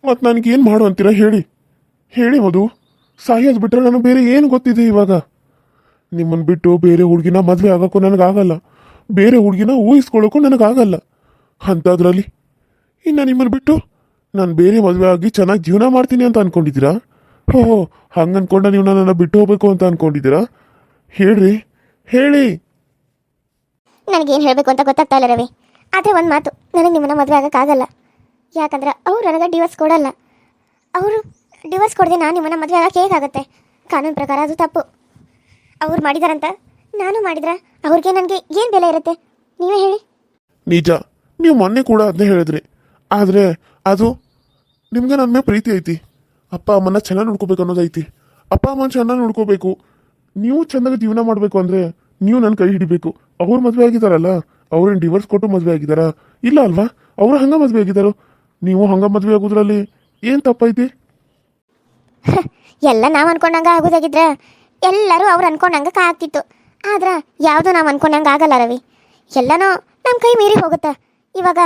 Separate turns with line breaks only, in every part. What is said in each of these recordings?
ಮತ್ತು ನನಗೇನು ಮಾಡು ಅಂತೀರಾ ಹೇಳಿ ಹೇಳಿ ಮಧು. ಸಾಯೋದು ಬಿಟ್ಟರೆ ನನಗೆ ಬೇರೆ ಏನು ಗೊತ್ತಿದೆ ಇವಾಗ? ನಿಮ್ಮನ್ನು ಬಿಟ್ಟು ಬೇರೆ ಹುಡುಗಿನ ಮದುವೆ ಆಗೋಕ್ಕೂ ನನಗಾಗಲ್ಲ, ಬೇರೆ ಹುಡುಗಿನ ಊಹಿಸ್ಕೊಳ್ಳೋಕ್ಕೂ ನನಗಾಗಲ್ಲ. ಅಂಥದ್ರಲ್ಲಿ ಇನ್ನು ನಿಮ್ಮನ್ನು ಬಿಟ್ಟು ನಾನು ಬೇರೆ ಮದುವೆ ಆಗಿ ಚೆನ್ನಾಗಿ ಜೀವನ ಮಾಡ್ತೀನಿ ಅಂತ ಅಂದ್ಕೊಂಡಿದ್ದೀರಾ? ಓಹೋ, ಹಂಗೆ ಅಂದ್ಕೊಂಡ ನೀವು ನನ್ನನ್ನು ಬಿಟ್ಟು ಹೋಗ್ಬೇಕು ಅಂತ ಅಂದ್ಕೊಂಡಿದ್ದೀರಾ? ಹೇಳ್ರಿ ಹೇಳಿ.
ನನಗೇನು ಹೇಳಬೇಕು ಅಂತ ಗೊತ್ತಾಗ್ತಾ ಇಲ್ಲ ರವಿ. ಆದರೆ ಒಂದು ಮಾತು, ನನಗೆ ನಿಮ್ಮನ್ನ ಮದುವೆ ಆಗೋಕ್ಕಾಗಲ್ಲ. ಯಾಕಂದ್ರೆ ಅವ್ರು ನನಗೆ ಡಿವೋರ್ಸ್ ಕೊಡಲ್ಲ. ಅವರು ಡಿವೋರ್ಸ್ ಕೊಡದೆ ನಾನು ನಿಮ್ಮನ್ನ ಮದುವೆ ಆಗೋಕ್ಕೆ ಹೇಗಾಗುತ್ತೆ? ಕಾನೂನು ಪ್ರಕಾರ ಅದು ತಪ್ಪು. ಅವ್ರು ಮಾಡಿದಾರಂತ ನಾನು ಮಾಡಿದ್ರೆ ಅವ್ರಿಗೆ ನನಗೆ ಏನು ಬೆಲೆ ಇರುತ್ತೆ? ನೀವೇ ಹೇಳಿ.
ನಿಜ, ನೀವು ಮೊನ್ನೆ ಕೂಡ ಅದನ್ನೇ ಹೇಳಿದ್ರಿ. ಆದರೆ ಅದು ನಿಮ್ಗೆ ನನ್ನ ಮೇಲೆ ಪ್ರೀತಿ ಐತಿ, ಅಪ್ಪ ಅಮ್ಮನ ಚೆನ್ನಾಗಿ ನೋಡ್ಕೋಬೇಕು ಅನ್ನೋದೈತಿ. ಅಪ್ಪ ಅಮ್ಮನ ಚೆನ್ನಾಗಿ ನೋಡ್ಕೋಬೇಕು, ನೀವು ಚೆನ್ನಾಗಿ ಜೀವನ ಮಾಡಬೇಕು ಅಂದರೆ ನೀವು ನನ್ನ ಕೈ ಹಿಡಿಬೇಕು. ಅವ್ರು ಮದುವೆ ಆಗಿದ್ದಾರಲ್ಲ, ಅವ್ರೇನು ಡಿವೋರ್ಸ್ ಕೊಟ್ಟು ಮದುವೆ ಆಗಿದ್ದಾರಾ? ಇಲ್ಲ ಅಲ್ವಾ? ಅವ್ರು ಹಂಗೆ ಮದುವೆ ಆಗಿದ್ದಾರೋ, ನೀವು ಹಂಗೆ ಮದುವೆ ಆಗೋದ್ರಲ್ಲಿ ಏನು ತಪ್ಪೈತಿ?
ಎಲ್ಲ ನಾವು ಅನ್ಕೊಂಡಂಗೆ ಆಗೋದಾಗಿದ್ರೆ ಎಲ್ಲರೂ ಅವ್ರು ಅನ್ಕೊಂಡಂಗೆ ಆಗ್ತಿತ್ತು. ಆದ್ರೆ ಯಾವುದೂ ನಾವು ಅನ್ಕೊಂಡಂಗೆ ಆಗಲ್ಲ ರವಿ. ಎಲ್ಲನೂ ನಮ್ಮ ಕೈ ಮೀರಿ ಹೋಗುತ್ತೆ. ಇವಾಗ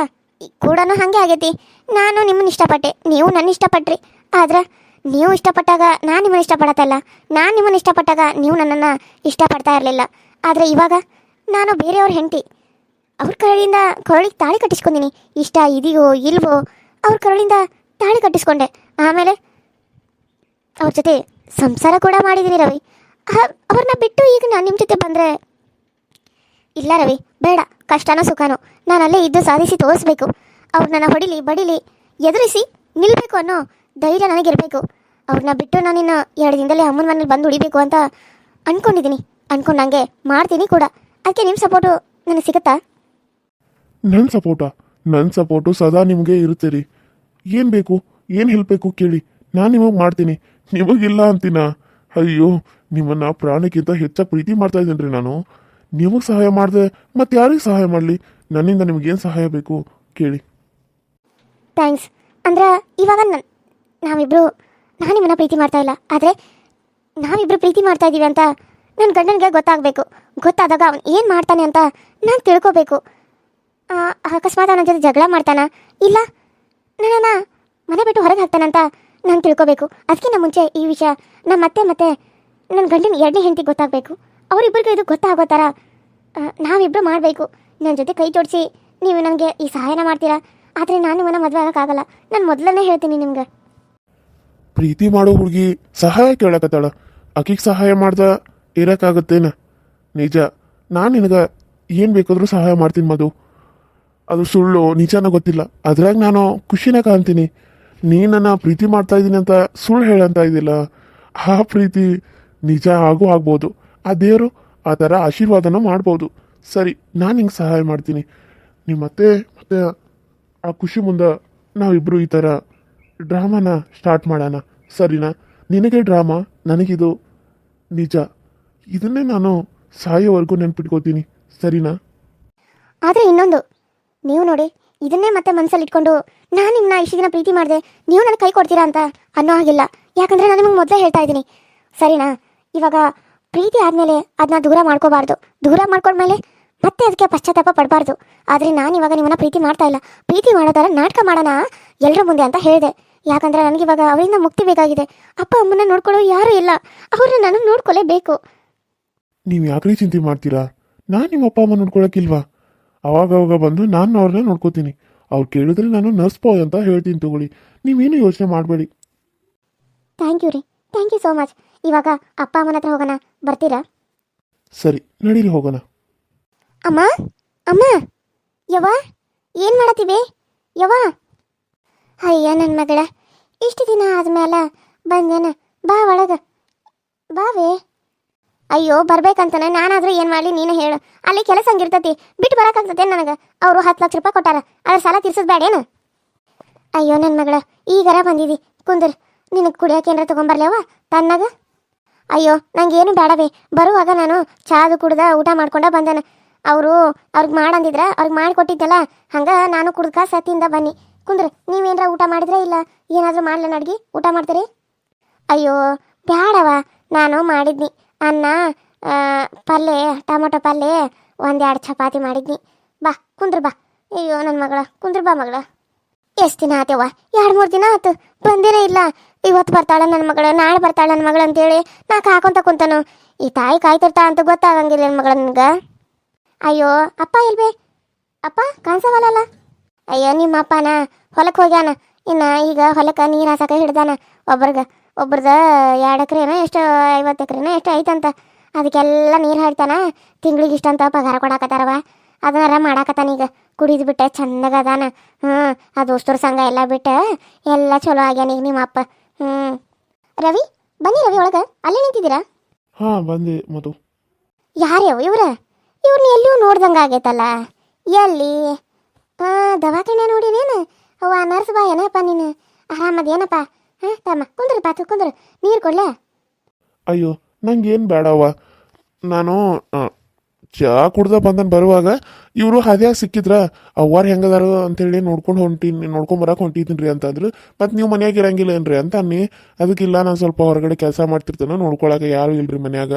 ಕೂಡ ಹಾಗೆ ಆಗೈತಿ. ನಾನು ನಿಮ್ಮನ್ನ ಇಷ್ಟಪಟ್ಟೆ, ನೀವು ನನ್ನ ಇಷ್ಟಪಟ್ರಿ. ಆದ್ರೆ ನೀವು ಇಷ್ಟಪಟ್ಟಾಗ ನಾನು ನಿಮ್ಮನ್ನು ಇಷ್ಟಪಡತ್ತಲ್ಲ, ನಾನು ನಿಮ್ಮನ್ನು ಇಷ್ಟಪಟ್ಟಾಗ ನೀವು ನನ್ನನ್ನು ಇಷ್ಟಪಡ್ತಾ ಇರಲಿಲ್ಲ. ಆದರೆ ಇವಾಗ ನಾನು ಬೇರೆಯವ್ರ ಹೆಂಡತಿ, ಅವ್ರ ಕರಳಿಗೆ ತಾಳಿ ಕಟ್ಟಿಸ್ಕೊಂಡಿನಿ. ಇಷ್ಟ ಇದೆಯೋ ಇಲ್ವೋ ಅವ್ರ ಕರಳಿಂದ ತಾಳಿ ಕಟ್ಟಿಸ್ಕೊಂಡೆ. ಆಮೇಲೆ ಅವ್ರ ಜೊತೆ ಸಂಸಾರ ಕೂಡ ಮಾಡಿದ್ದೀನಿ ರವಿ. ಅವ್ರನ್ನ ಬಿಟ್ಟು ಈಗ ನಾನು ನಿಮ್ಮ ಜೊತೆ ಬಂದರೆ ಇಲ್ಲ ರವಿ, ಬೇಡ. ಕಷ್ಟನೋ ಸುಖನೋ ನಾನು ಅಲ್ಲೇ ಇದ್ದು ಸಾಧಿಸಿ ತೋರಿಸ್ಬೇಕು. ಅವ್ರು ನನ್ನ ಹೊಡಿಲಿ ಬಡಿಲಿ ಎದುರಿಸಿ ನಿಲ್ಲಬೇಕು ಅನ್ನೋ ಧೈರ್ಯ ನನಗಿರಬೇಕು. ಅವ್ರನ್ನ ಬಿಟ್ಟು ನಾನಿನ್ನು 2 ದಿನದಲ್ಲೇ ಅಮ್ಮನ ಮನೇಲಿ ಬಂದು ಉಳಿಬೇಕು ಅಂತ ಅಂದ್ಕೊಂಡಿದ್ದೀನಿ. ಅಂದ್ಕೊಂಡಂಗೆ ಮಾಡ್ತೀನಿ ಕೂಡ. ಅದಕ್ಕೆ ನಿಮ್ಮ ಸಪೋರ್ಟು ನನಗೆ ಸಿಗುತ್ತಾ?
ನನ್ನ ಸಪೋರ್ಟು ಸದಾ ನಿಮಗೆ ಇರುತ್ತೆ ರೀ. ಏನು ಬೇಕು, ಏನು ಹೆಲ್ಪ್ ಬೇಕು ಕೇಳಿ, ನಾನು ನಿಮಗೆ ಮಾಡ್ತೀನಿ. ನಿಮಗಿಲ್ಲ ಅಂತೀನ? ಅಯ್ಯೋ, ನಿಮ್ಮನ್ನು ಪ್ರಾಣಕ್ಕಿಂತ ಹೆಚ್ಚಾಗಿ ಪ್ರೀತಿ ಮಾಡ್ತಾ ಇದ್ದೀನಿ ರೀ ನಾನು. ನಿಮಗೆ ಸಹಾಯ ಮಾಡಿದೆ ಮತ್ತೆ ಯಾರಿಗೆ ಸಹಾಯ ಮಾಡಲಿ? ನನ್ನಿಂದ ನಿಮಗೇನು ಸಹಾಯ ಬೇಕು ಕೇಳಿ.
ಥ್ಯಾಂಕ್ಸ್. ಅಂದ್ರೆ ಇವಾಗ ನಾವಿಬ್ಬರು, ನಾನು ನಿಮ್ಮನ್ನ ಪ್ರೀತಿ ಮಾಡ್ತಾ ಇಲ್ಲ, ಆದರೆ ನಾವಿಬ್ಬರು ಪ್ರೀತಿ ಮಾಡ್ತಾ ಇದ್ದೀವಿ ಅಂತ ನನ್ನ ಗಂಡನಿಗೆ ಗೊತ್ತಾಗಬೇಕು. ಗೊತ್ತಾದಾಗ ಅವನು ಏನು ಮಾಡ್ತಾನೆ ಅಂತ ನಾನು ತಿಳ್ಕೊಬೇಕು. ಅಕಸ್ಮಾತ್ ಅವನ ಜೊತೆ ಜಗಳ ಮಾಡ್ತಾನ, ಇಲ್ಲ ನನ್ನನ್ನು ಮನೆ ಬಿಟ್ಟು ಹೊರಗೆ ಹಾಕ್ತಾನಂತ ನಾನು ತಿಳ್ಕೊಬೇಕು. ಅದಕ್ಕಿಂತ ಮುಂಚೆ ಈ ವಿಷಯ ನಮ್ಮ ಮತ್ತೆ ನನ್ನ ಗಂಡನ 2ನೇ ಹೆಂಡತಿಗೆ ಗೊತ್ತಾಗಬೇಕು. ಅವರಿಬ್ಬರಿಗೂ ಇದು ಗೊತ್ತಾಗೋ ಥರ ನಾವಿಬ್ಬರು ಮಾಡಬೇಕು. ನನ್ನ ಜೊತೆ ಕೈ ಜೋಡಿಸಿ ನೀವು ನನಗೆ ಈ ಸಹಾಯನ ಮಾಡ್ತೀರಾ? ಆದರೆ ನಾನು ನಿಮ್ಮನ್ನ ಮದುವೆ ಆಗೋಕ್ಕಾಗಲ್ಲ. ನಾನು ಮೊದಲನೇ ಹೇಳ್ತೀನಿ ನಿಮ್ಗೆ.
ಪ್ರೀತಿ ಮಾಡೋ ಹುಡುಗಿ ಸಹಾಯ ಕೇಳಕತ್ತಾಳ, ಆಕಿಗೆ ಸಹಾಯ ಮಾಡ್ದ ಇರೋಕ್ಕಾಗತ್ತೇನ? ನಿಜ, ನಾನು ನಿನಗೆ ಏನು ಬೇಕಾದರೂ ಸಹಾಯ ಮಾಡ್ತೀನಿ ಮಧು. ಅದು ಸುಳ್ಳು ನಿಜಾನ ಗೊತ್ತಿಲ್ಲ, ಅದ್ರಾಗ ನಾನು ಖುಷಿನ ಕಾಣ್ತೀನಿ. ನೀನನ್ನು ಪ್ರೀತಿ ಮಾಡ್ತಾ ಇದ್ದೀನಿ ಅಂತ ಸುಳ್ಳು ಹೇಳಂತ ಇದ್ದಿಲ್ಲ. ಆ ಪ್ರೀತಿ ನಿಜ ಆಗ್ಬೋದು. ಆ ದೇವರು ಆ ಥರ ಆಶೀರ್ವಾದನ ಮಾಡ್ಬೋದು. ಸರಿ, ನಾನು ಹಿಂಗೆ ಸಹಾಯ ಮಾಡ್ತೀನಿ. ನೀವು ಮತ್ತೆ ಆ ಖುಷಿ ಮುಂದೆ ನಾವಿಬ್ಬರು ಈ ಥರ ಡ್ರಾಮಾನ ಸ್ಟಾರ್ಟ್ ಮಾಡೋಣ, ಸರಿನಾ? ನಿನಗೆ ಡ್ರಾಮಾ, ನನಗಿದು ನಿಜ. ಇದನ್ನೇ ನಾನು ಸಾಯೋವರೆಗೂ ನೆನ್ಪಿಟ್ಕೋತೀನಿ, ಸರಿನಾ?
ಆದರೆ ಇನ್ನೊಂದು, ನೀವು ನೋಡಿ, ಇದನ್ನೇ ಮತ್ತೆ ಮನಸ್ಸಲ್ಲಿ ಇಟ್ಕೊಂಡು ನಾನು ನಿಮ್ಮನ್ನ ಇಷ್ಟು ದಿನ ಪ್ರೀತಿ ಮಾಡಿದೆ, ನೀವು ನನಗೆ ಕೈ ಕೊಡ್ತೀರಾ ಅಂತ ಅನ್ನೋ ಹಾಗಿಲ್ಲ. ಯಾಕಂದರೆ ನಾನು ನಿಮಗೆ ಮೊದಲೇ ಹೇಳ್ತಾ ಇದ್ದೀನಿ, ಸರಿನಾ? ಇವಾಗ ಪ್ರೀತಿ ಆದಮೇಲೆ ಅದನ್ನ ದೂರ ಮಾಡ್ಕೋಬಾರ್ದು. ದೂರ ಮಾಡ್ಕೊಂಡ್ಮೇಲೆ ಮತ್ತೆ ಅದಕ್ಕೆ ಪಶ್ಚಾತ್ತಾಪ ಪಡಬಾರ್ದು. ಆದರೆ ನಾನು ಇವಾಗ ನಿಮ್ಮನ್ನ ಪ್ರೀತಿ ಮಾಡ್ತಾ ಇಲ್ಲ, ಪ್ರೀತಿ ಮಾಡೋದಾರ ನಾಟಕ ಮಾಡೋಣ ಎಲ್ಲರ ಮುಂದೆ ಅಂತ ಹೇಳಿದೆ. ಯಾಕಂದರೆ ನನಗಿವಾಗ ಅವರಿಂದ ಮುಕ್ತಿ ಬೇಕಾಗಿದೆ. ಅಪ್ಪ ಅಮ್ಮನ ನೋಡ್ಕೊಳ್ಳೋ ಯಾರೂ ಇಲ್ಲ, ಅವ್ರನ್ನ ನಾನು ನೋಡ್ಕೊಳ್ಳೇಬೇಕು.
ನೀವು ಯಾಕ್ರಿ ಚಿಂತೆ ಮಾಡ್ತೀರಾ? ನಾನು ನಿಮ್ಮ ಅಪ್ಪ ಅಮ್ಮ ನೋಡ್ಕೊಳಕ್ಕಿಲ್ವಾ? ಅವಾಗವಾಗ ಬಂದು ನಾನು ಅವ್ರನ್ನ ನೋಡ್ಕೋತೀನಿ. ಅವ್ರು ಕೇಳಿದ್ರೆ ನಾನು ನರ್ಸ್ ಬಾಯ್ ಅಂತ ಹೇಳ್ತೀನಿ, ತಗೊಳ್ಳಿ. ನೀವೇನು ಯೋಚನೆ ಮಾಡಬೇಡಿ.
ಥ್ಯಾಂಕ್ ಯು ರೀ, ಥ್ಯಾಂಕ್ ಯು ಸೋ ಮಚ್. ಇವಾಗ ಅಪ್ಪ ಅಮ್ಮನ ಹತ್ರ ಹೋಗೋಣ, ಬರ್ತೀರಾ?
ಸರಿ, ನಡೀರಿ ಹೋಗೋಣ.
ಅಮ್ಮ ಅಮ್ಮ, ಯವ್ವ ಏನು ಮಾಡತ್ತೀವಿ ಯವ್ವ? ಅಯ್ಯ ನನ್ನ ಮಗಳ, ಇಷ್ಟು ದಿನ ಆದ್ಮೇಲೆ ಬಂದೇನ, ಬಾ ಒಳಗೆ ಬಾವೇ. ಅಯ್ಯೋ ಬರ್ಬೇಕಂತಾನೆ, ನಾನಾದರೂ ಏನು ಮಾಡಲಿ ನೀನು ಹೇಳು. ಅಲ್ಲಿ ಕೆಲಸ ಹಂಗಿರ್ತತಿ, ಬಿಟ್ಟು ಬರೋಕ್ಕಾಗ್ತದೆ ನನಗೆ? ಅವರು 10 ಲಕ್ಷ ರೂಪಾಯಿ ಕೊಟ್ಟಾರ, ಅದ್ರ ಸಾಲ ತೀರ್ಸೋದು ಬೇಡೇನು? ಅಯ್ಯೋ ನನ್ನ ಮಗಳ, ಈಗಾರ ಬಂದಿದ್ದಿ, ಕುಂದ್ರ. ನಿನಗೆ ಕುಡಿಯೋಕೆ ಏನಾರ ತೊಗೊಂಬರ್ಲೇವ ತನ್ನಾಗ? ಅಯ್ಯೋ ನಂಗೇನು ಬೇಡವೇ, ಬರುವಾಗ ನಾನು ಚಾದು ಕುಡ್ದ ಊಟ ಮಾಡ್ಕೊಂಡ ಬಂದನ. ಅವ್ರಿಗೆ ಮಾಡಂದಿದ್ರೆ ಅವ್ರಿಗೆ ಮಾಡಿಕೊಟ್ಟಿದ್ದಲ್ಲ, ಹಂಗೆ ನಾನು ಕುಡ್ದು ಕಾಸು ತಿಂದ ಬನ್ನಿ. ಕುಂದ್ರ, ನೀವೇನಾರ ಊಟ ಮಾಡಿದ್ರೆ ಇಲ್ಲ ಏನಾದರೂ ಮಾಡ್ಲೇನ ಅಡ್ಗೆ? ಊಟ ಮಾಡ್ತೀರಿ? ಅಯ್ಯೋ ಬೇಡವ, ನಾನು ಮಾಡಿದ್ನಿ ಅನ್ನ, ಪಲ್ಯ, ಟೊಮೊಟೊ ಪಲ್ಯ, 1-2 ಚಪಾತಿ ಮಾಡಿದ್ನಿ. ಬಾ ಕುಂದ್ರ ಬಾ. ಅಯ್ಯೋ ನನ್ನ ಮಗಳ, ಕುಂದ್ರ ಬಾ ಮಗಳ. ಎಷ್ಟು ದಿನ ಆತೇವ 2-3 ದಿನ ಆತು ಬಂದೇನೇ ಇಲ್ಲ. ಇವತ್ತು ಬರ್ತಾಳ ನನ್ನ ಮಗಳು, ನಾಳೆ ಬರ್ತಾಳ ನನ್ನ ಮಗಳು ಅಂತೇಳಿ ನಾ ಕಾಕೊಂತ ಕುಂತನು. ಈ ತಾಯಿ ಕಾಯ್ತಿರ್ತಾ ಅಂತ ಗೊತ್ತಾಗಂಗಿಲ್ಲ ನನ್ನ ಮಗಳ ನನಗೆ. ಅಯ್ಯೋ ಅಪ್ಪ ಇಲ್ವೇ? ಅಪ್ಪ ಕಾಣಿಸವಲ್ಲ. ಅಯ್ಯೋ ನಿಮ್ಮ ಅಪ್ಪನ ಹೊಲಕ್ಕೆ ಹೋಗ್ಯಾನ. ಇನ್ನು ಈಗ ಹೊಲಕ್ಕೆ ನೀರು ಹಾಸಕ್ಕೆ ಹಿಡ್ದಾನ. ಒಬ್ರದ 2 ಎಕರೆನೋ ಎಷ್ಟು 50 ಎಕರೆನೋ ಎಷ್ಟು ಐತಂತ. ಅದಕ್ಕೆಲ್ಲ ನೀರು ಹಾಡ್ತಾನ. ತಿಂಗ್ಳಿಗೆ ಇಷ್ಟಂತ ಪಗಾರ ಕೊಡಾಕತ್ತಾರವ. ಅದನ್ನಾರ ಮಾಡಾಕತ್ತಾನ. ಈಗ ಕುಡಿದು ಬಿಟ್ಟೆ ಚಂದಾಗ ಅದಾನ. ಆ ದೋಸ್ತರ ಸಂಘ ಎಲ್ಲ ಬಿಟ್ಟು ಎಲ್ಲ ಚಲೋ ಆಗ್ಯಾನ ಈಗ ನಿಮ್ಮ ಅಪ್ಪ. ರವಿ ಬನ್ನಿ ರವಿ, ಒಳಗೆ ಅಲ್ಲೇ ನಿಂತಿದ್ದೀರಾ?
ಹಾಂ ಬಂದೆ ಮಧು.
ಯಾರ್ಯಾವ ಇವ್ರನ್ನ ಎಲ್ಲೂ ನೋಡ್ದಂಗೆ ಆಗೈತಲ್ಲ. ಎಲ್ಲಿ ದವಾಖಾನೆ ನೋಡಿನೇನು? ಅವ್ವ ನರ್ಸ್ ಬಾ ಏನಪ್ಪ ನೀನು? ಆರಾಮದೇನಪ್ಪ? ತಮ್ಮ ಕುಂದ್ರು ನೀರು ಕೊಡ್ಲೆ?
ಅಯ್ಯೋ ನಂಗೇನು ಬೇಡವ್ವ. ನಾನು ಚಾ ಕುಡ್ದ ಬಂದನ್ ಬರುವಾಗ ಇವರು ಹಾದಿಯಾಗ ಸಿಕ್ಕಿದ್ರ ಅವ್ವಾರು ಹೆಂಗದಾರು ಅಂತೇಳಿ ನೋಡ್ಕೊಂಬರಕ್ಕೆ ಹೊಂಟಿದ್ದೀನಿ ರೀ ಅಂತಂದ್ರು. ಮತ್ತು ನೀವು ಮನ್ಯಾಗ ಇರಂಗಿಲ್ಲ ಏನ್ರಿ ಅಂತ ಅನ್ನಿ. ಅದಕ್ಕಿಲ್ಲ ನಾನು ಸ್ವಲ್ಪ ಹೊರಗಡೆ ಕೆಲಸ ಮಾಡ್ತಿರ್ತೇನೆ, ನೋಡ್ಕೊಳಕ್ಕೆ ಯಾರು ಇಲ್ರಿ ಮನ್ಯಾಗ.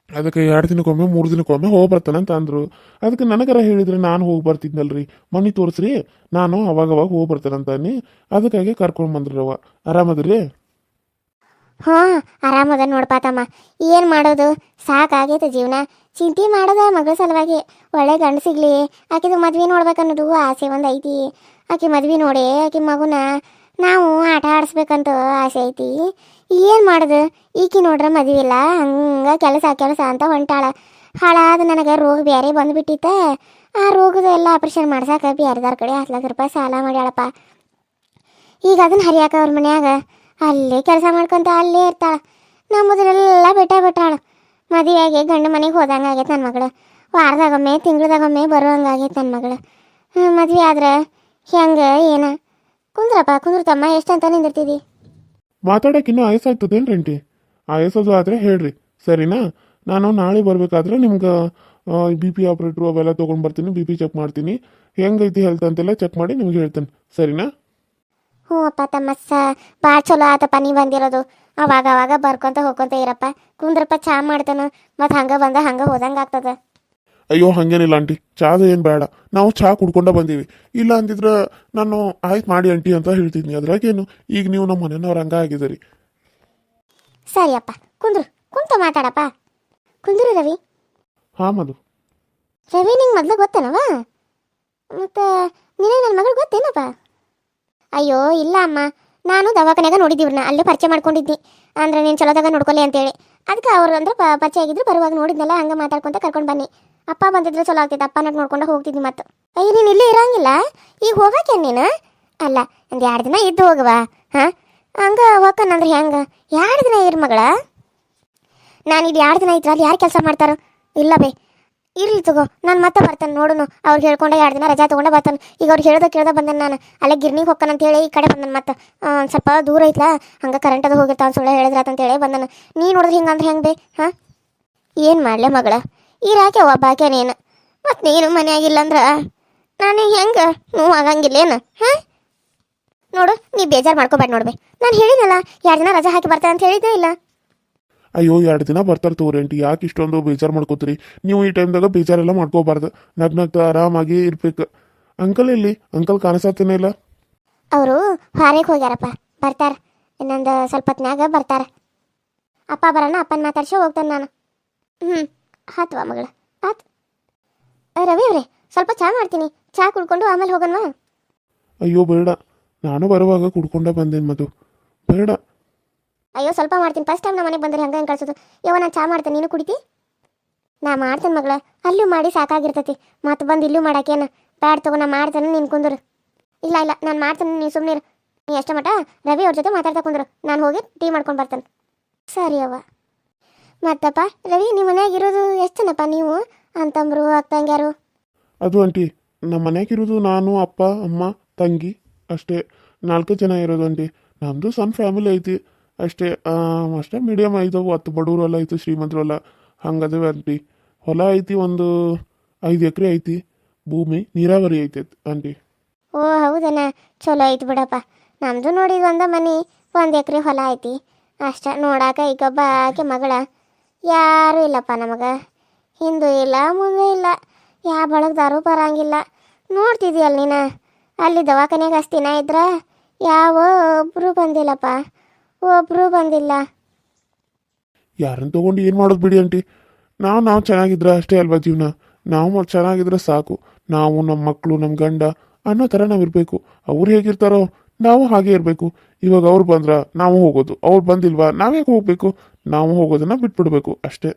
ಅದಕ್ಕೆ 2 ದಿನಕ್ಕೊಮ್ಮೆ 3 ದಿನಕ್ಕೊಮ್ಮೆ ಹೋಗಿ ಬರ್ತಾನೆ ಅಂತ ಅಂದರು. ಅದಕ್ಕೆ ನನಗರ ಹೇಳಿದ್ರೆ ನಾನು ಹೋಗಿ ಬರ್ತಿದ್ನಲ್ರಿ. ಮನೆ ತೋರಿಸ್ರಿ, ನಾನು ಅವಾಗವಾಗ ಹೋಗಿ ಬರ್ತಾನಂತ ಅನ್ನಿ. ಅದಕ್ಕಾಗಿ ಕರ್ಕೊಂಡು ಬಂದ್ರವ. ಆರಾಮದ್ರಿ?
ಹಾಂ ಆರಾಮದ ನೋಡ್ಪಾ ತಮ್ಮ. ಏನು ಮಾಡೋದು, ಸಾಕಾಗೈತೆ ಜೀವನ. ಚಿಂತೆ ಮಾಡೋದ ಮಗಳ ಸಲುವಾಗಿ. ಒಳ್ಳೆ ಗಂಡು ಸಿಗ್ಲಿ, ಆಕಿದು ಮದ್ವೆ ನೋಡ್ಬೇಕನ್ನೋದು ಆಸೆ ಒಂದು ಐತಿ. ಆಕೆ ಮದ್ವೆ ನೋಡಿ ಆಕೆ ಮಗುನ ನಾವು ಆಟ ಆಡಿಸ್ಬೇಕಂತ ಆಸೆ ಐತಿ. ಏನು ಮಾಡೋದು, ಈಕಿ ನೋಡ್ರೆ ಮದುವೆ ಇಲ್ಲ, ಹಂಗೆ ಕೆಲಸ ಅಂತ ಹೊಂಟಾಳ. ಹಾಳಾದ ನನಗೆ ರೋಗ ಬೇರೆ ಬಂದುಬಿಟ್ಟಿತ್ತ. ಆ ರೋಗದ ಎಲ್ಲ ಆಪ್ರೇಷನ್ ಮಾಡ್ಸಕ್ಕೆ ಬೇರೆದಾರ ಕಡೆ 10 ಲಕ್ಷ ರೂಪಾಯಿ ಸಾಲ ಮಾಡ್ಯಾಳಪ್ಪ. ಈಗ ಅದನ್ನ ಹರಿಯಾಕ ಅವ್ರ ಮನ್ಯಾಗ ಅಲ್ಲೇ ಕೆಲಸ ಮಾಡ್ಕೊಂತ ಅಲ್ಲೇ ಇರ್ತಾಳ. ನಮ್ಮದನ್ನೆಲ್ಲ ಬಿಟ್ಟಾಳ. ಮದುವೆಯಾಗಿ ಗಂಡು ಮನೆಗೆ ಹೋದಂಗೆ ಆಗೈತೆ ನನ್ನ ಮಗಳು. ವಾರದಾಗೊಮ್ಮೆ ತಿಂಗಳದಾಗೊಮ್ಮೆ ಬರುವಂಗಾಗೈತೆ ನನ್ನ ಮಗಳು. ಮದುವೆ ಆದ್ರೆ ಹೆಂಗೆ ಏನ? ಕುಂದ್ರು ತಮ್ಮ, ಎಷ್ಟಂತ ನಿಂದಿರ್ತಿದಿ?
ಮಾತಾಡೋಕೆ ಇನ್ನೂ ಆಯಸ್ಸಾಗ್ತದೇನು ರೆಂಟಿ? ಆಯಸ್ಸೋದು ಆದರೆ ಹೇಳ್ರಿ ಸರಿನಾ? ನಾನು ನಾಳೆ ಬರಬೇಕಾದ್ರೆ ನಿಮ್ಗೆ BP ಆಪ್ರೇಟ್ರು ಅವೆಲ್ಲ ತೊಗೊಂಡು ಬರ್ತೀನಿ. BP ಚೆಕ್ ಮಾಡ್ತೀನಿ, ಹೆಂಗೈತಿ ಹೆಲ್ತ್ ಅಂತೆಲ್ಲ ಚೆಕ್ ಮಾಡಿ ನಿಮ್ಗೆ ಹೇಳ್ತೇನೆ. ಸರಿನಾ?
ಹ್ಞೂ ಅಪ್ಪ ತಮ್ಮ, ಭಾಳ ಚಲೋ ಆತಪ್ಪ ನೀವು ಬಂದಿರೋದು. ಅವಾಗ ಬರ್ಕೊಂತ ಹೋಗ್ಕೊಂತ ಇರಪ್ಪ. ಕುಂದ್ರಪ್ಪ, ಚಾ ಮಾಡ್ತಾನ. ಮತ್ತು ಹಂಗೆ ಬಂದ ಹಂಗೆ ಹೋದಂಗೆ ಆಗ್ತದೆ.
ಅಯ್ಯೋ ಹಾಗೇನಿಲ್ಲ ಆಂಟಿ, ಚಾದು ಏನು ಬೇಡ. ನಾವು ಚಾ ಕುಡ್ಕೊಂಡ ಬಂದೀವಿ. ಇಲ್ಲ ಅಂದಿದ್ರೆ ನಾನು ಆಯ್ತು ಮಾಡಿ ಆಂಟಿ ಅಂತ ಹೇಳ್ತಿದ್ನಿ. ಅದ್ರಾಗೇನು, ಈಗ ನೀವು ನಮ್ಮ ಮನೆಯವ್ರು ಹಂಗ ಆಗಿದ್ದೀರಿ.
ಸರಿಯಪ್ಪ, ಕುಂತು ಮಾತಾಡಪ್ಪ. ಕುಂದ್ರು ರವಿ.
ಹಾಂ ಮಧು.
ರವಿ ನಿಂಗೆ ಮೊದಲು ಗೊತ್ತೇನವ? ಮತ್ತು ನಿನಗೆ ನನ್ನ ಮಗಳು ಗೊತ್ತೇನಪ್ಪ? ಅಯ್ಯೋ ಇಲ್ಲ ಅಮ್ಮ, ನಾನು ದವಾಖಾನ್ಯಾಗ ನೋಡಿದ್ದೀವ್ರನ್ನ, ಅಲ್ಲೇ ಪರಿಚಯ ಮಾಡ್ಕೊಂಡಿದ್ನಿ. ಅಂದ್ರೆ ನೀನು ಚಲೋದಾಗ ನೋಡ್ಕೊಲಿ ಅಂತೇಳಿ. ಅದಕ್ಕೆ ಅವ್ರು ಅಂದ್ರೆ ಪರಿಚಯ ಆಗಿದ್ರು, ಬರುವಾಗ ನೋಡಿದ್ನಲ್ಲ, ಹಂಗೆ ಮಾತಾಡ್ಕೊಂತ ಕರ್ಕೊಂಡು ಬನ್ನಿ. ಅಪ್ಪ ಬಂದಿದ್ರೆ ಚಲೋ ಆಗ್ತೈತೆ, ಅಪ್ಪ ನಟ್ ನೋಡ್ಕೊಂಡು ಹೋಗ್ತಿದ್ನಿ. ಮತ್ತು ಅಯ್ಯ ನೀನು ಇಲ್ಲೇ ಇರಂಗಿಲ್ಲ, ಈಗ ಹೋಗಕ್ಕೆ ನೀನು? ಅಲ್ಲ ಒಂದು 2 ದಿನ ಇದ್ದು ಹೋಗವಾ? ಹಾಂ ಹಂಗೆ ಹೋಗ್ಕಂದ್ರೆ ಹೆಂಗೆ? 2 ದಿನ ಇರ್ ಮಗಳ. ನಾನು ಇದು 2 ದಿನ ಇದ್ರೆ ಅಲ್ಲಿ ಯಾರು ಕೆಲಸ ಮಾಡ್ತಾರೋ? ಇಲ್ಲ ಬೇ, ಇರ್ಲಿ ತಗೋ, ನಾನು ಮತ್ತೆ ಬರ್ತಾನೆ ನೋಡುನು. ಅವ್ರಿಗೆ ಹೇಳ್ಕೊಂಡೆ 2 ದಿನ ರಜಾ ತೊಗೊಂಡೆ ಬರ್ತಾನೆ. ಈಗ ಅವ್ರು ಕೇಳ್ದೆ ಬಂದೇನೆ ನಾನು. ಅಲ್ಲೇ ಗಿರ್ನಿಗೆ ಹೋಗ್ತಾನೆ ಅಂತೇಳಿ ಈ ಕಡೆ ಬಂದನು. ಮತ್ತೆ ಸ್ವಲ್ಪ ದೂರ ಐತ್ಲಾ, ಹಂಗೆ ಕರೆಂಟ್ ಅದು ಹೋಗಿರ್ತಾವ ಸುಳ್ಳು ಹೇಳಿದ್ರಾತಂತೇಳಿ ಬಂದನು. ನೀ ನೋಡಿದ್ರೆ ಹಿಂಗಂದ್ರೆ ಹೆಂಗೆ ಬೇ? ಹಾಂ ಏನು ಮಾಡಲೆ ಮಗಳ, ಇರಾಕೆ ಒಬ್ಬಾಕೆ ನೀನು. ಮತ್ತು ನೀನು ಮನೆಯಾಗಿಲ್ಲ ಅಂದ್ರೆ ನಾನು ಹೆಂಗೆ ನೋವು ಆಗಂಗಿಲ್ಲೇನು? ಹಾಂ ನೋಡು, ನೀ ಬೇಜಾರು ಮಾಡ್ಕೊಬೇಡ ನೋಡ್ಬೇ. ನಾನು ಹೇಳಿದ್ನಲ್ಲ 2 ದಿನ ರಜಾ ಹಾಕಿ ಬರ್ತಾನೆ ಅಂತ ಹೇಳಿದ್ದೆ ಇಲ್ಲ?
ಅಯ್ಯೋ 2 ದಿನ ಬರ್ತಾರೆ ತಗೋರಿ ಆಂಟಿ, ಯಾಕೆ ಇಷ್ಟೊಂದು ಬೇಜಾರು ಮಾಡ್ಕೋತೀರಿ ನೀವು? ಈ ಟೈಮ್ದಾಗ ಬೇಜಾರೆಲ್ಲ ಮಾಡ್ಕೋಬಾರ್ದು. ನಗ್ನಗ್ತಾ ಆರಾಮಾಗಿ ಇರ್ಬೇಕು. ಅಂಕಲ್ ಎಲ್ಲಿ? ಅಂಕಲ್ ಕಾಣಿಸತ್ತೇನೆ ಇಲ್ಲ.
ಅವರು ಹಾರೇಗೆ ಹೋಗ್ಯಾರಪ್ಪ, ಬರ್ತಾರೆ ಇನ್ನೊಂದು ಸ್ವಲ್ಪ ಹೊತ್ನ್ಯಾಗ ಬರ್ತಾರೆ. ಅಪ್ಪ ಬರೋಣ, ಅಪ್ಪನ ಮಾತಾಡ್ಸಿ ಹೋಗ್ತಾನೆ ನಾನು. ಆತ್ವಾ ಮಗಳ, ಆತು. ರವಿ ಅವರೇ, ಸ್ವಲ್ಪ ಚಾ ಮಾಡ್ತೀನಿ, ಚಾ ಕುಡ್ಕೊಂಡು ಆಮೇಲೆ ಹೋಗೋಣವಾ?
ಅಯ್ಯೋ ಬೇಡ, ನಾನು ಬರುವಾಗ ಕುಡ್ಕೊಂಡ ಬಂದೇನು ಮಧು, ಬೇಡ.
ಅಯ್ಯೋ ಸ್ವಲ್ಪ ಮಾಡ್ತೀನಿ, ಫಸ್ಟ್ ಟೈಮ್ ನಮ್ಮ ಮನೆಗೆ ಬಂದರೆ ಹಂಗೆ ಕಳ್ಸೋದು. ಯವ್ವ ನಾನು ಚಾ ಮಾಡ್ತೇನೆ, ನೀನು ಕುಡಿತಿ? ನಾ ಮಾಡ್ತೇನೆ ಮಗಳ, ಅಲ್ಲೂ ಮಾಡಿ ಸಾಕಾಗಿರ್ತೈತಿ. ಮತ್ತು ಬಂದು ಇಲ್ಲೂ ಮಾಡಾಕೇನು ಬ್ಯಾಡ ತಗೋ, ನಾ ಮಾಡ್ತೇನೆ, ನೀನು ಕುಂದ್ರು. ಇಲ್ಲ ನಾನು ಮಾಡ್ತೇನೆ, ನೀನು ಸುಮ್ಮನೆ ನೀ ಎಷ್ಟು ಮಟ ರವಿ ಅವ್ರ ಜೊತೆ ಮಾತಾಡ್ತಾ ಕುಂದ್ರು, ನಾನು ಹೋಗಿ ಟೀ ಮಾಡ್ಕೊಂಡು ಬರ್ತೇನೆ. ಸರಿ ಅವ್ವ. ಮತ್ತಪ್ಪ ರವಿ, ನಿಮ್ಮ ಮನ್ಯಾಗ ಇರೋದು ಎಷ್ಟು ಜನಪ್ಪ ನೀವು? ಅಂತಂಬ್ರು ಅಕ್ಕಂಗ್ಯಾರು?
ಅದು ಆಂಟಿ, ನಮ್ಮ ಮನ್ಯಾಗಿರೋದು ನಾನು, ಅಪ್ಪ, ಅಮ್ಮ, ತಂಗಿ ಅಷ್ಟೇ. 4 ಜನ ಇರೋದು ಆಂಟಿ. ನಮ್ಮದು ಸಣ್ಣ ಫ್ಯಾಮಿಲಿ ಐತಿ ಅಷ್ಟೇ. ಅಷ್ಟೇ ಮೀಡಿಯಮ್ ಐತೆ. 10 ಬಡವರು ಹೊಲ ಐತಿ, ಶ್ರೀಮಂತರು ಹೊಲ ಹಂಗದೇವೆ ಆಂಟಿ. ಹೊಲ ಐತಿ, ಒಂದು 5 ಎಕರೆ ಐತಿ. ಭೂಮಿ ನೀರಾವರಿ ಐತಿ ಆಂಟಿ.
ಓ ಹೌದನ, ಚಲೋ ಐತಿ ಬಿಡಪ್ಪ. ನಮ್ಮದು ನೋಡಿದ ಒಂದ ಮನೆ, 1 ಎಕರೆ ಹೊಲ ಐತಿ ಅಷ್ಟೇ. ನೋಡಾಕ ಈಗೊಬ್ಬ ಆಕೆ ಮಗಳ, ಯಾರೂ ಇಲ್ಲಪ್ಪ ನಮಗೆ. ಹಿಂದೂ ಇಲ್ಲ ಮುಂದೆ ಇಲ್ಲ, ಯಾವ ಬಳಗದಾರು ಬರಂಗಿಲ್ಲ. ನೋಡ್ತಿದ್ದೀಯಲ್ಲ ನೀನು, ಅಲ್ಲಿ ದವಾಖಾನೆಗೆ ಅಷ್ಟು ದಿನ ಇದ್ರ ಯಾವ ಒಬ್ರು ಬಂದಿಲ್ಲಪ್ಪ, ಒಬ್ರು ಬಂದಿಲ್ಲ.
ಯಾರನ್ನ ತಗೊಂಡು ಏನು ಮಾಡೋದು ಬಿಡಿ ಆಂಟಿ. ನಾವು ಚೆನ್ನಾಗಿದ್ರೆ ಅಷ್ಟೇ ಅಲ್ವಾ ಜೀವನ. ನಾವು ಚೆನ್ನಾಗಿದ್ರೆ ಸಾಕು. ನಾವು ನಮ್ಮ ಮಕ್ಕಳು ನಮ್ಮ ಗಂಡ ಅನ್ನೋ ಥರ ನಾವು ಇರಬೇಕು. ಅವ್ರು ಹೇಗಿರ್ತಾರೋ ನಾವು ಹಾಗೆ ಇರಬೇಕು. ಇವಾಗ ಅವ್ರು ಬಂದ್ರ ನಾವು ಹೋಗೋದು, ಅವ್ರು ಬಂದಿಲ್ವಾ ನಾವ್ಯಾಕೆ ಹೋಗ್ಬೇಕು? ನಾವು ಹೋಗೋದನ್ನ ಬಿಟ್ಬಿಡ್ಬೇಕು ಅಷ್ಟೇ.